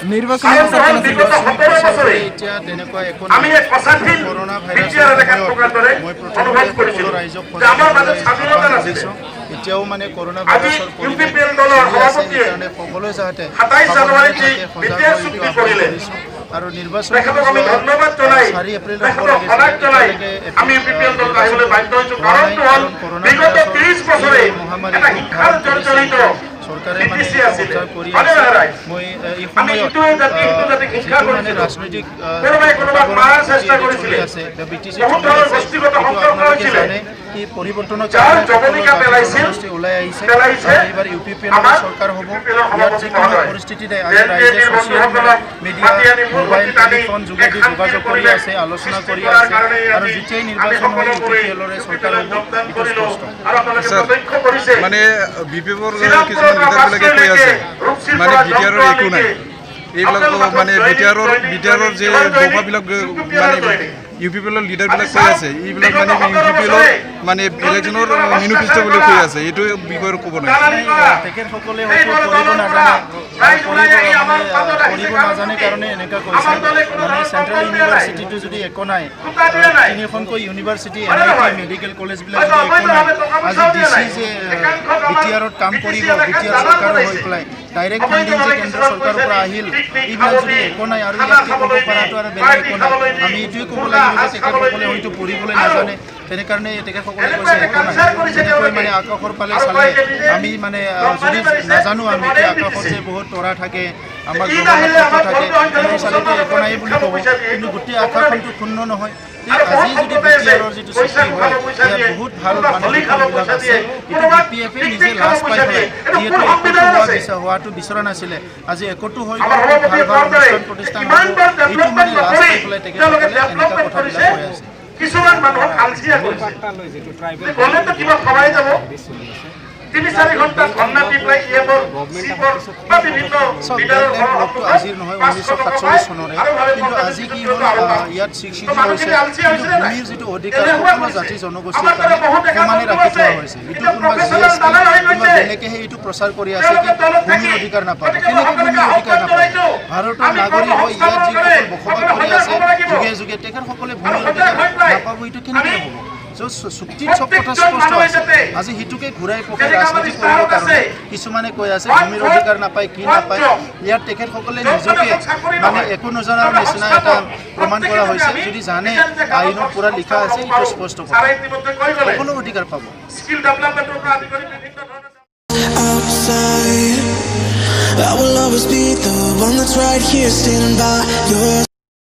নিৰ্বাচন এতিয়া তেনেকুৱা একো নাই কৰোণা ভাইৰাছৰ মই প্ৰথমতে সকলো ৰাইজক আহ্বান কৰিছোঁ এতিয়াও মানে কৰোণা ভাইৰাছৰ পৰিৱেশ আছে সেইকাৰণে সকলোৱে যাতে সাৱধানে থাকে সজাগ হৈ আহ্বান কৰিছোঁ আৰু নিৰ্বাচন 4 এপ্ৰিলত হ'ব লাগিছিলে কৰোণা ভাইৰাছৰ মহামাৰী চৰকাৰে মানে অবজাৰ্ভ কৰি আছে মই এই সময়ত মানে ৰাজনৈতিক চলি আছে বিটিচি আপোনালোকে জানে কি পৰিৱৰ্তনৰ কাৰণে ওলাই আহিছে এইবাৰ UPPৰ চৰকাৰ হ'ব ইয়াত যিকোনো পৰিস্থিতিতে আজি ৰাইজে ছ'চিয়েল মিডিয়া মোবাইল টেলিফোন যোগেদি যোগাযোগ কৰি আছে আলোচনা কৰি আছে আৰু যেতিয়াই নিৰ্বাচন হয় UPPৰে চৰকাৰ হ'ব এইটো স্পষ্ট মানে BPPৰ কিছুমান লিডাৰবিলাকে কৈ আছে মানে বিটিআৰৰ একো নাই এইবিলাক মানে বিটিআৰৰ যে দফাবিলাক মানে UPPৰ লিডাৰবিলাক কৈ আছে এইবিলাক মানে UPPৰ মানে ইলেকশ্যনৰ মেনিফেষ্টো বুলি কৈ আছে এইটো বিষয়ে ক'ব নাই তেখেতসকলে হয়তো কৰিব নাজানে কাৰণে এনেকুৱা কৈছে মানে চেণ্ট্ৰেল ইউনিভাৰ্চিটিটো যদি একো নাই তিনিখনকৈ ইউনিভাৰ্চিটি MIT মেডিকেল কলেজবিলাক যদি একো নাই আজি DC যে BTRত কাম কৰিব BTR চৰকাৰ হৈ পেলাই ডাইৰেক্ট ফাণ্ডিং যে কেন্দ্ৰ চৰকাৰৰ পৰা আহিল এইবিলাক যদি একো নাই আৰু ইয়াতকৈ ক'ব পৰাটো আৰু বেলেগ একো নাই আমি এইটোৱে ক'ব লাগিব যে তেখেতসকলে হয়তো পঢ়িবলৈ নাজানে তেনেকাৰণে তেখেতসকলে কৈছে একো নাই যেনেকৈ মানে আকাশৰ ফালে চালে আমি মানে যদি নাজানো আমি কি আকাশত যে বহুত তৰা থাকে আমাৰ গ্ৰহ নক্ষত্ৰ থাকে তেনে চালেতো একো নাই বুলি ক'ব কিন্তু গোটেই আকাশখনটো শূন্য নহয় আজি যদি BTRৰ যিটো সৃষ্টি হয় ইয়াত বহুত ভাল মানসিকবিলাক আছে এইটো BPFে নিজে লাজ পাই পেলাই যিহেতু একোটো হোৱাটো বিচৰা নাছিলে আজি একোটো হৈ গ'ল ভাল অনুষ্ঠান প্ৰতিষ্ঠান হ'ব এইটো মানে লাজ পাই পেলাই তেখেতসকলে এনেকুৱা কথাবিলাক কৈ আছে কিছুমান মানুহক আলচিয়া কৰিছে গলেতো কিবা খৰাই যাব 3-4 ঘণ্টা ধৰ্ণা দি পেলাই বা বিভিন্ন ব্লকটো আজিৰ নহয় 1947 চনৰে কিন্তু আজি কি হ'ল ইয়াত স্বীকৃতি হৈছে ভূমিৰ যিটো অধিকাৰ সকলো জাতি জনগোষ্ঠীৰ কাৰণে সমানে ৰাখি থোৱা হৈছে এইটো কোনোবা GST কোনোবা বেলেগেহে এইটো প্ৰচাৰ কৰি আছে কি ভূমিৰ অধিকাৰ নাপাব কেনেকৈ ভূমিৰ অধিকাৰ নাপাব ভাৰতৰ নাগৰিক হৈ ইয়াত যিসকল বসবাস কৰি আছে যুগে যুগে তেখেতসকলে ভূমিৰ অধিকাৰ নাপাব এইটো কেনেকৈ হ'ব চুক্তিত চব কথা স্পষ্ট আছে আজি সিটোকে ঘূৰাই পকাই ৰাজনীতি কৰিবৰ কাৰণে কিছুমানে কৈ আছে ভূমিৰ অধিকাৰ নাপায় কি নাপায় ইয়াত তেখেতসকলে নিজকে মানে একো নজনাৰ নিচিনা এটা প্ৰমাণ কৰা হৈছে যদি জানে আইনত পুৰা লিখা আছে এইটো স্পষ্ট কথা সকলো অধিকাৰ পাব স্কিল ডেভেলপমেণ্টৰ পৰা আদি কৰি বিভিন্ন I will always be the one that's right here standing by your